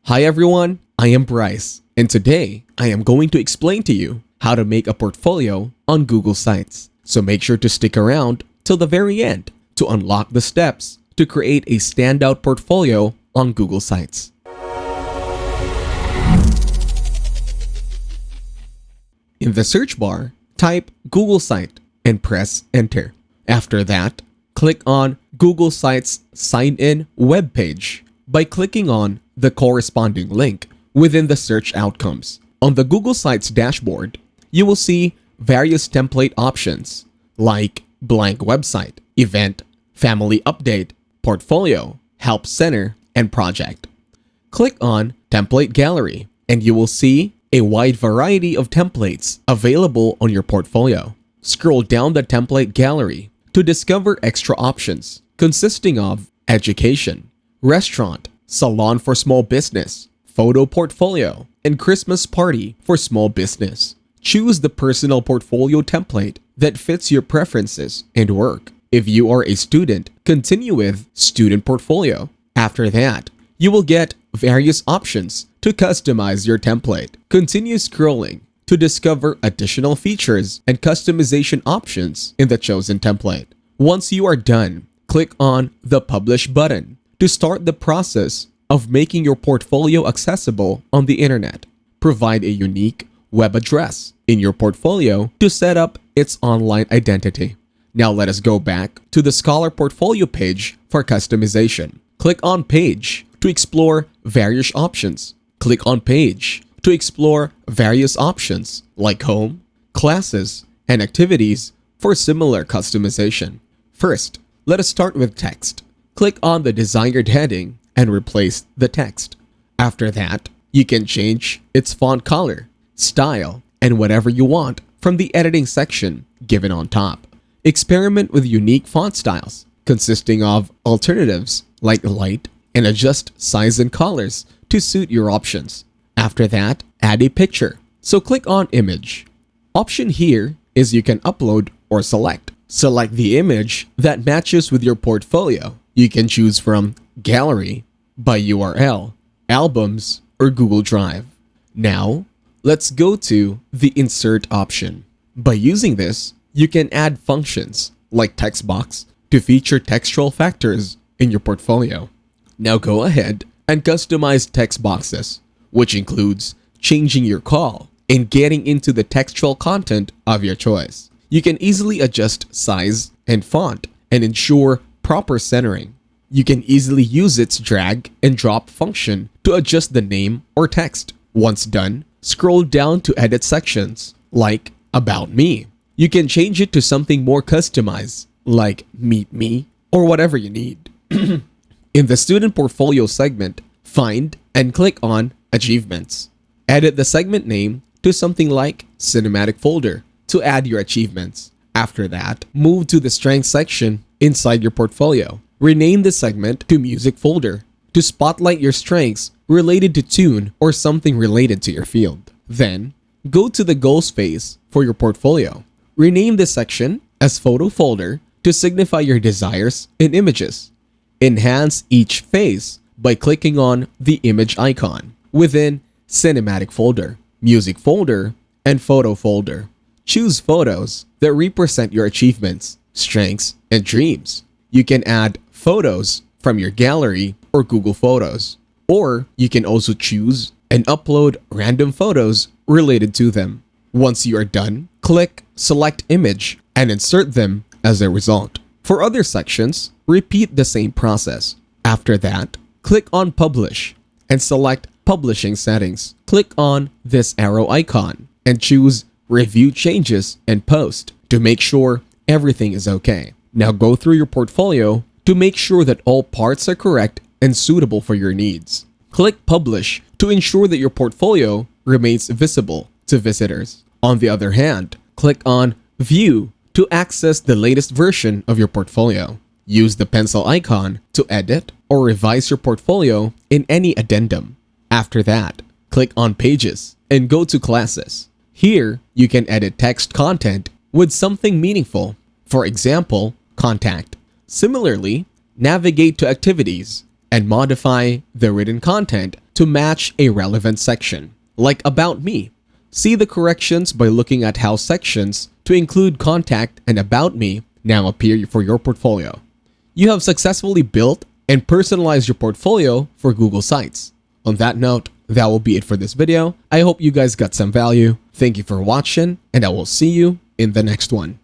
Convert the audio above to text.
Hi everyone, I am Bryce, and today I am going to explain to you how to make a portfolio on Google Sites. So make sure to stick around till the very end to unlock the steps to create a standout portfolio on Google Sites. In the search bar, type Google Site and press Enter. After that, click on Google Sites Sign In web page by clicking on the corresponding link within the search outcomes. On the Google Sites dashboard, you will see various template options like blank website, event, family update, portfolio, help center, and project. Click on Template Gallery and you will see a wide variety of templates available on your portfolio. Scroll down the template gallery to discover extra options consisting of education, restaurant, salon for small business, photo portfolio, and Christmas party for small business. Choose the personal portfolio template that fits your preferences and work. If you are a student, continue with student portfolio. After that, you will get various options to customize your template. Continue scrolling to discover additional features and customization options in the chosen template. Once you are done, click on the Publish button to start the process of making your portfolio accessible on the internet. Provide a unique web address in your portfolio to set up its online identity. Now let us go back to the Scholar portfolio page for customization. Click on Page to explore various options. Click on Page to explore various options like Home, Classes, and Activities for similar customization. First, let us start with text. Click on the desired heading and replace the text. After that, you can change its font color, style, and whatever you want from the editing section given on top. Experiment with unique font styles consisting of alternatives like light and adjust size and colors to suit your options. After that, add a picture. So click on Image. Option here is you can upload or select. Select the image that matches with your portfolio. You can choose from Gallery, by URL, Albums, or Google Drive. Now, let's go to the Insert option. By using this, you can add functions like text box to feature textual factors in your portfolio. Now go ahead and customize text boxes, which includes changing your call and getting into the textual content of your choice. You can easily adjust size and font and ensure proper centering. You can easily use its drag and drop function to adjust the name or text. Once done, scroll down to edit sections like About Me. You can change it to something more customized like Meet Me or whatever you need. In the student portfolio segment, find and click on Achievements. Edit the segment name to something like Cinematic Folder to add your achievements. After that, move to the Strengths section inside your portfolio. Rename the segment to Music Folder to spotlight your strengths related to tune or something related to your field. Then, go to the Goals phase for your portfolio. Rename this section as Photo Folder to signify your desires in images. Enhance each phase by clicking on the image icon within Cinematic Folder, Music Folder, and Photo Folder. Choose photos that represent your achievements, strengths, and dreams. You can add photos from your gallery or Google Photos, or you can also choose and upload random photos related to them. Once you are done, click Select Image and insert them as a result. For other sections, repeat the same process. After that, click on Publish and select Publishing Settings. Click on this arrow icon and choose Review Changes and Post to make sure everything is okay. Now go through your portfolio to make sure that all parts are correct and suitable for your needs. Click Publish to ensure that your portfolio remains visible to visitors. On the other hand, click on View to access the latest version of your portfolio. Use the pencil icon to edit or revise your portfolio in any addendum. After that, click on Pages and go to Classes. Here, you can edit text content with something meaningful. For example, contact. Similarly, navigate to Activities and modify the written content to match a relevant section, like About Me. See the corrections by looking at how sections to include Contact and About Me now appear for your portfolio. You have successfully built and personalized your portfolio for Google Sites. On that note, that will be it for this video. I hope you guys got some value. Thank you for watching, and I will see you in the next one.